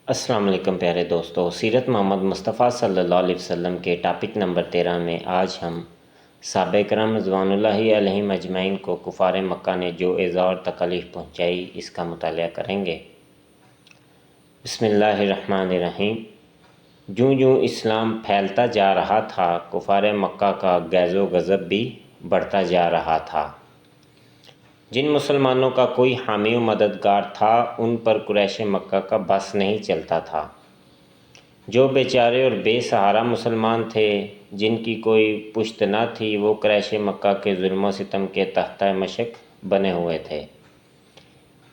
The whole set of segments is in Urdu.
السلام علیکم پیارے دوستو، سیرت محمد مصطفیٰ صلی اللہ علیہ وسلم کے ٹاپک نمبر 13 میں آج ہم صحابہ کرام رضوان اللہ علیہم اجمعین کو کفار مکہ نے جو ایذا اور تکلیف پہنچائی اس کا مطالعہ کریں گے۔ بسم اللہ الرحمن الرحیم۔ جوں جوں اسلام پھیلتا جا رہا تھا، کفار مکہ کا غیظ و غضب بھی بڑھتا جا رہا تھا۔ جن مسلمانوں کا کوئی حامی و مددگار تھا ان پر قریش مکہ کا بس نہیں چلتا تھا۔ جو بیچارے اور بے سہارا مسلمان تھے، جن کی کوئی پشت نہ تھی، وہ قریش مکہ کے ظلم و ستم کے تحت مشق بنے ہوئے تھے۔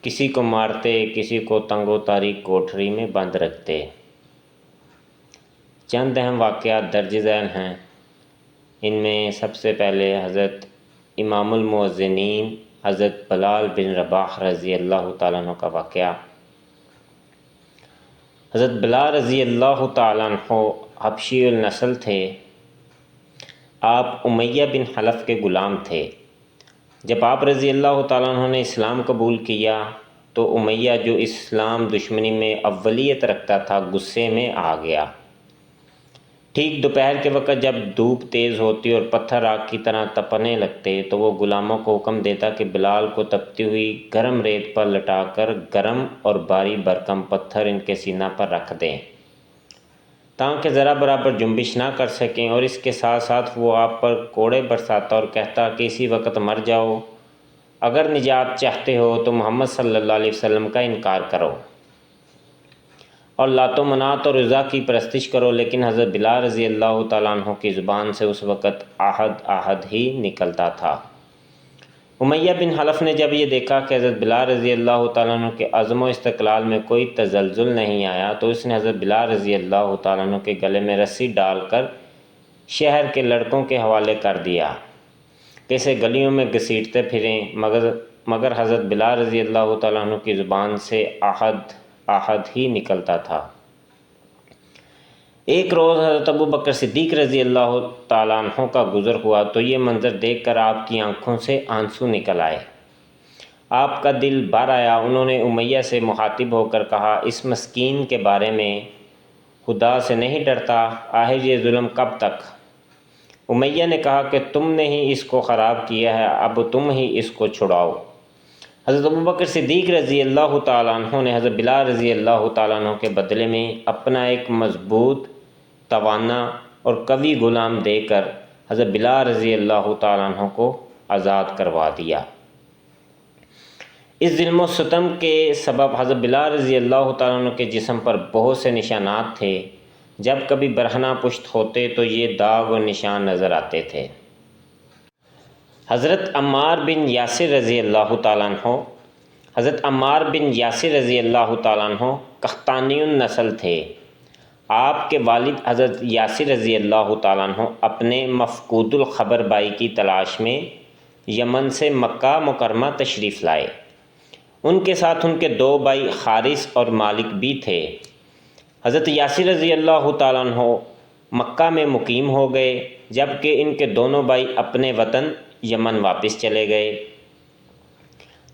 کسی کو مارتے، کسی کو تنگ و تاریک کوٹھری میں بند رکھتے۔ چند اہم واقعات درج ذیل ہیں۔ ان میں سب سے پہلے حضرت امام المؤذنین حضرت بلال بن رباح رضی اللہ تعالیٰ عنہ کا واقعہ۔ حضرت بلال رضی اللہ تعالیٰ عنہ حبشی النسل تھے۔ آپ امیہ بن حلف کے غلام تھے۔ جب آپ رضی اللہ تعالیٰ عنہ نے اسلام قبول کیا تو امیہ جو اسلام دشمنی میں اولیت رکھتا تھا غصے میں آ گیا۔ ٹھیک دوپہر کے وقت جب دھوپ تیز ہوتی اور پتھر آگ کی طرح تپنے لگتے تو وہ غلاموں کو حکم دیتا کہ بلال کو تپتی ہوئی گرم ریت پر لٹا کر گرم اور بھاری بھرکم پتھر ان کے سینہ پر رکھ دیں تاکہ ذرا برابر جنبش نہ کر سکیں، اور اس کے ساتھ ساتھ وہ آپ پر کوڑے برساتا اور کہتا کہ اسی وقت مر جاؤ۔ اگر نجات چاہتے ہو تو محمد صلی اللہ علیہ وسلم کا انکار کرو اور لات و منات اور عزیٰ کی پرستش کرو۔ لیکن حضرت بلال رضی اللہ تعالیٰ عنہ کی زبان سے اس وقت احد احد ہی نکلتا تھا۔ امیہ بن حلف نے جب یہ دیکھا کہ حضرت بلال رضی اللہ تعالیٰ عنہ کے عزم و استقلال میں کوئی تزلزل نہیں آیا تو اس نے حضرت بلال رضی اللہ تعالیٰ عنہ کے گلے میں رسی ڈال کر شہر کے لڑکوں کے حوالے کر دیا کہ اسے گلیوں میں گھسیٹتے پھریں، مگر حضرت بلال رضی اللہ تعالیٰ عنہ کی زبان سے احد احد ہی نکلتا تھا۔ ایک روز حضرت ابو بکر صدیق رضی اللہ تعالیٰ عنہ کا گزر ہوا تو یہ منظر دیکھ کر آپ کی آنکھوں سے آنسو نکل آئے۔ آپ کا دل بھر آیا۔ انہوں نے امیہ سے مخاطب ہو کر کہا، اس مسکین کے بارے میں خدا سے نہیں ڈرتا؟ آخر یہ ظلم کب تک؟ امیہ نے کہا کہ تم نے ہی اس کو خراب کیا ہے، اب تم ہی اس کو چھڑاؤ۔ حضرت ابو بکر صدیق رضی اللہ تعالیٰ عنہ نے حضرت بلال رضی اللہ تعالیٰ عنہ کے بدلے میں اپنا ایک مضبوط، توانا اور قوی غلام دے کر حضرت بلال رضی اللہ تعالیٰ عنہ کو آزاد کروا دیا۔ اس ظلم و ستم کے سبب حضرت بلال رضی اللہ تعالیٰ عنہ کے جسم پر بہت سے نشانات تھے۔ جب کبھی برہنہ پشت ہوتے تو یہ داغ و نشان نظر آتے تھے۔ حضرت عمار بن یاسر رضی اللہ تعالیٰ عنہ حضرت عمار بن یاسر رضی اللہ تعالیٰ عنہ قحطانی النسل تھے۔ آپ کے والد حضرت یاسر رضی اللہ تعالیٰ عنہ اپنے مفقود الخبر بھائی کی تلاش میں یمن سے مکہ مکرمہ تشریف لائے۔ ان کے ساتھ ان کے دو بھائی حارث اور مالک بھی تھے۔ حضرت یاسر رضی اللہ تعالیٰ عنہ مکہ میں مقیم ہو گئے، جبکہ ان کے دونوں بھائی اپنے وطن یمن واپس چلے گئے۔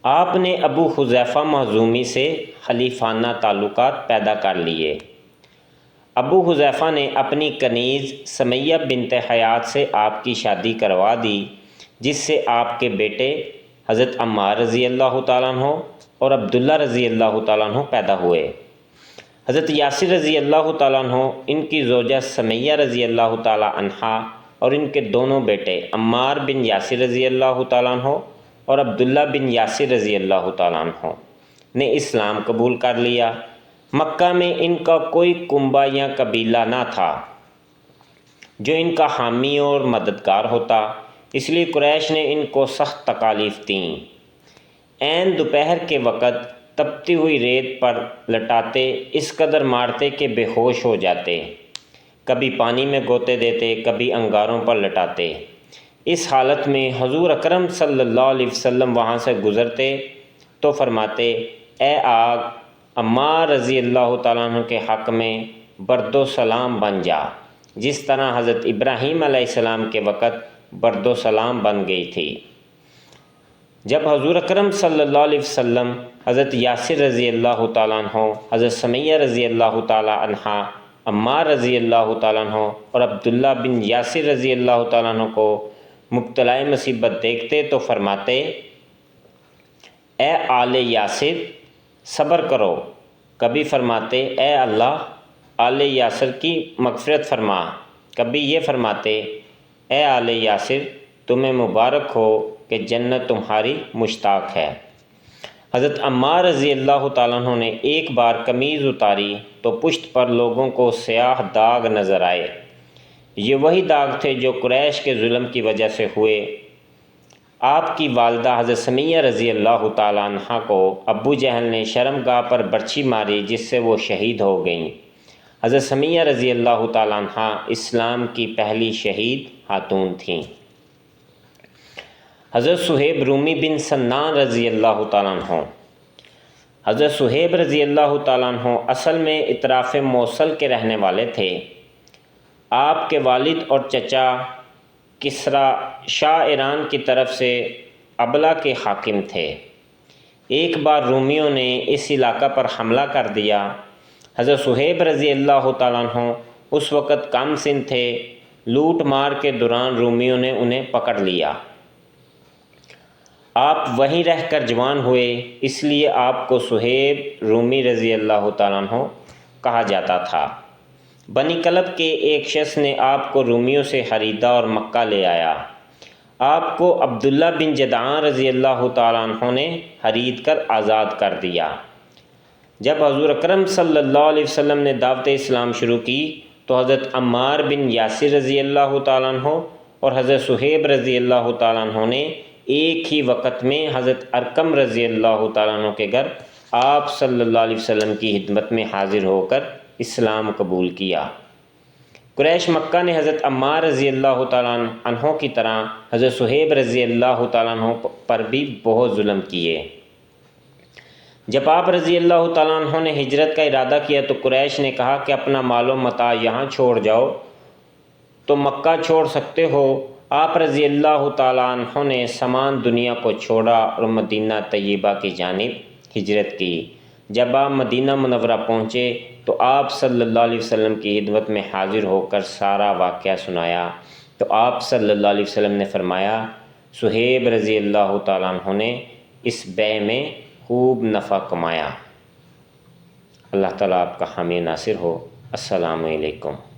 آپ نے ابو حذیفہ مخزومی سے خلیفانہ تعلقات پیدا کر لیے۔ ابو حذیفہ نے اپنی کنیز سمیہ بنت حیات سے آپ کی شادی کروا دی، جس سے آپ کے بیٹے حضرت عمار رضی اللہ تعالیٰ عنہ اور عبداللہ رضی اللہ تعالیٰ عنہ پیدا ہوئے۔ حضرت یاسر رضی اللہ تعالیٰ عنہ، ان کی زوجہ سمیہ رضی اللہ تعالیٰ عنہا اور ان کے دونوں بیٹے عمار بن یاسر رضی اللہ تعالیٰ عنہ اور عبداللہ بن یاسر رضی اللہ تعالیٰ عنہ نے اسلام قبول کر لیا۔ مکہ میں ان کا کوئی کنبہ یا قبیلہ نہ تھا جو ان کا حامی اور مددگار ہوتا، اس لیے قریش نے ان کو سخت تکالیف دیں۔ عین دوپہر کے وقت تپتی ہوئی ریت پر لٹاتے، اس قدر مارتے کہ بے ہوش ہو جاتے، کبھی پانی میں گوتے دیتے، کبھی انگاروں پر لٹاتے۔ اس حالت میں حضور اکرم صلی اللہ علیہ وسلم وہاں سے گزرتے تو فرماتے، اے آگ، عمار رضی اللہ تعالیٰ عنہ کے حق میں برد و سلام بن جا، جس طرح حضرت ابراہیم علیہ السلام کے وقت برد و سلام بن گئی تھی۔ جب حضور اکرم صلی اللہ علیہ وسلم حضرت یاسر رضی اللہ تعالیٰ عنہ، حضرت سمیہ رضی اللہ تعالیٰ عنہا، عمار رضی اللہ تعالیٰ عنہ اور عبداللہ بن یاسر رضی اللہ تعالیٰ عنہ کو مبتلا مصیبت دیکھتے تو فرماتے، اے آل یاسر صبر کرو۔ کبھی فرماتے، اے اللہ آل یاسر کی مغفرت فرما۔ کبھی یہ فرماتے، اے آل یاسر تمہیں مبارک ہو کہ جنت تمہاری مشتاق ہے۔ حضرت عمار رضی اللہ تعالیٰ عنہ نے ایک بار قمیض اتاری تو پشت پر لوگوں کو سیاہ داغ نظر آئے۔ یہ وہی داغ تھے جو قریش کے ظلم کی وجہ سے ہوئے۔ آپ کی والدہ حضرت سمیہ رضی اللہ تعالیٰ عنہ کو ابو جہل نے شرمگاہ پر برچھی ماری، جس سے وہ شہید ہو گئیں۔ حضرت سمیہ رضی اللہ تعالیٰ عنہ اسلام کی پہلی شہید خاتون تھیں۔ حضرت صہیب رومی بن سنان رضی اللہ تعالیٰ عنہ۔ حضرت صہیب رضی اللہ تعالیٰ عنہ اصل میں اطراف موصل کے رہنے والے تھے۔ آپ کے والد اور چچا کسریٰ شاہ ایران کی طرف سے ابلا کے حاکم تھے۔ ایک بار رومیوں نے اس علاقہ پر حملہ کر دیا۔ حضرت صہیب رضی اللہ تعالیٰ عنہ اس وقت کم سن تھے۔ لوٹ مار کے دوران رومیوں نے انہیں پکڑ لیا۔ آپ وہیں رہ کر جوان ہوئے، اس لیے آپ کو صہیب رومی رضی اللہ تعالیٰ عنہ کہا جاتا تھا۔ بنی کلب کے ایک شخص نے آپ کو رومیوں سے خریدا اور مکہ لے آیا۔ آپ کو عبداللہ بن جدعان رضی اللہ تعالیٰ عنہ نے خرید کر آزاد کر دیا۔ جب حضور اکرم صلی اللہ علیہ وسلم نے دعوت اسلام شروع کی تو حضرت عمار بن یاسر رضی اللہ تعالیٰ عنہ اور حضرت صہیب رضی اللہ تعالیٰ عنہ نے ایک ہی وقت میں حضرت ارقم رضی اللہ تعالیٰ عنہ کے گھر آپ صلی اللہ علیہ وسلم کی خدمت میں حاضر ہو کر اسلام قبول کیا۔ قریش مکہ نے حضرت عمار رضی اللہ تعالیٰ عنہ کی طرح حضرت صہیب رضی اللہ تعالیٰ عنہ پر بھی بہت ظلم کیے۔ جب آپ رضی اللہ تعالیٰ عنہ نے ہجرت کا ارادہ کیا تو قریش نے کہا کہ اپنا مال و متاع یہاں چھوڑ جاؤ تو مکہ چھوڑ سکتے ہو۔ آپ رضی اللہ تعالیٰ عنہ نے سامان دنیا کو چھوڑا اور مدینہ طیبہ کی جانب ہجرت کی۔ جب آپ مدینہ منورہ پہنچے تو آپ صلی اللہ علیہ وسلم کی خدمت میں حاضر ہو کر سارا واقعہ سنایا تو آپ صلی اللہ علیہ وسلم نے فرمایا، صہیب رضی اللہ تعالیٰ عنہ نے اس بیع میں خوب نفع کمایا۔ اللہ تعالیٰ آپ کا حامی ناصر ہو۔ السلام علیکم۔